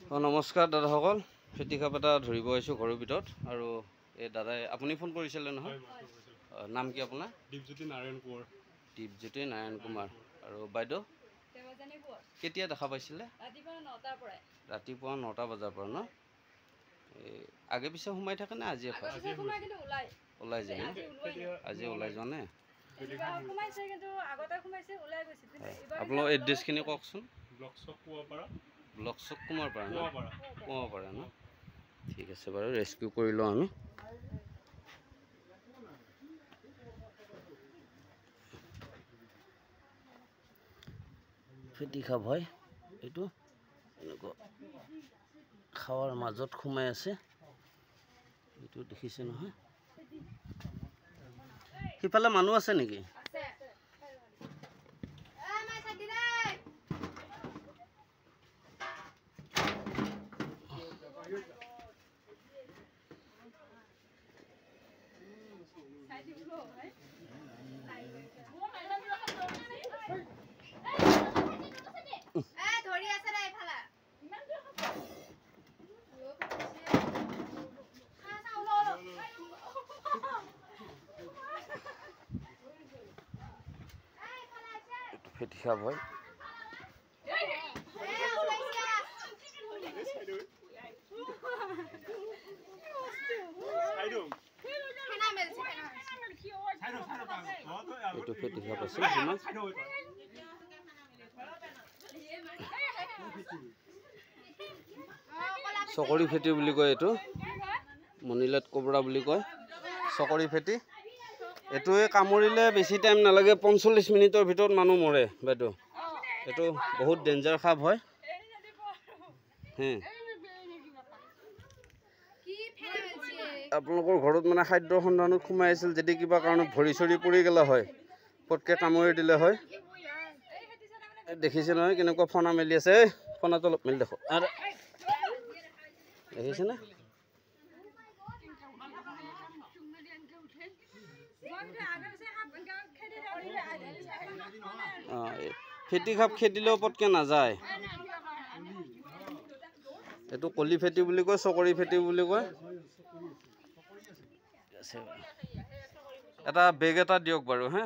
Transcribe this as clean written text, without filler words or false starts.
নমস্কাৰ দাদাসকল, ফেটি সাপ এটা ধৰিব আহিছোঁ ঘৰৰ ভিতৰত। আৰু এই দাদাই আপুনি ফোন কৰিছিলে নহয়? নাম কি আপোনাৰ? দীপজ্যোতি নাৰায়ণ কোঁৱৰ। দীপজ্যোতি নাৰায়ণ কুমাৰ। আৰু বাইদেউ কেতিয়া দেখা পাইছিলে? ৰাতিপুৱা 9টা বজাৰ পৰা ন? এই আগে পিছে সোমাই থাকে নে আজি ওলাই যায় ন? আজি ওলাই যোৱা নে? আপোনাৰ এড্ৰেছখিনি কওকচোন। ব্লক চক কুমাৰপাৰা ন? কুমাৰপাৰা ন? ঠিক আছে বাৰু, ৰেস্কিউ কৰি লওঁ আমি। ফেটি সাপ হয় এইটো, এনেকুৱা খাৱাৰ মাজত সোমাই আছে। এইটো দেখিছে নহয়? সিফালে মানুহ আছে নেকি? ফেটি সাপ হয়। এইটো ফেটি সাপ আছে। চকৰি ফেটি বুলি কয় এইটো, মণিলাত কোবৰা বুলি কয়। চকৰি ফেটি এইটোৱে কামুৰিলে বেছি টাইম নালাগে, 45 মিনিটৰ ভিতৰত মানুহ মৰে বাইদেউ। এইটো বহুত ডেঞ্জাৰ সাপ হয়। আপোনালোকৰ ঘৰত মানে খাদ্যৰ সন্ধানত সোমাই আছিল, যদি কিবা কাৰণত ভৰি চৰি পৰি গ'লা হয়, পটকৈ কামুৰি দিলে হয়। দেখিছে নহয় কেনেকুৱা ফনা মেলি আছে? ফনাটো অলপ মেলি দেখো, দেখিছেনে? ফেটি সাপ খেদিলেও পটকৈ নাযায়। এইটো কলি ফেটি বুলি কয়, চকৰি ফেটি বুলি কয়। এটা বেগ এটা দিয়ক বাৰু হা।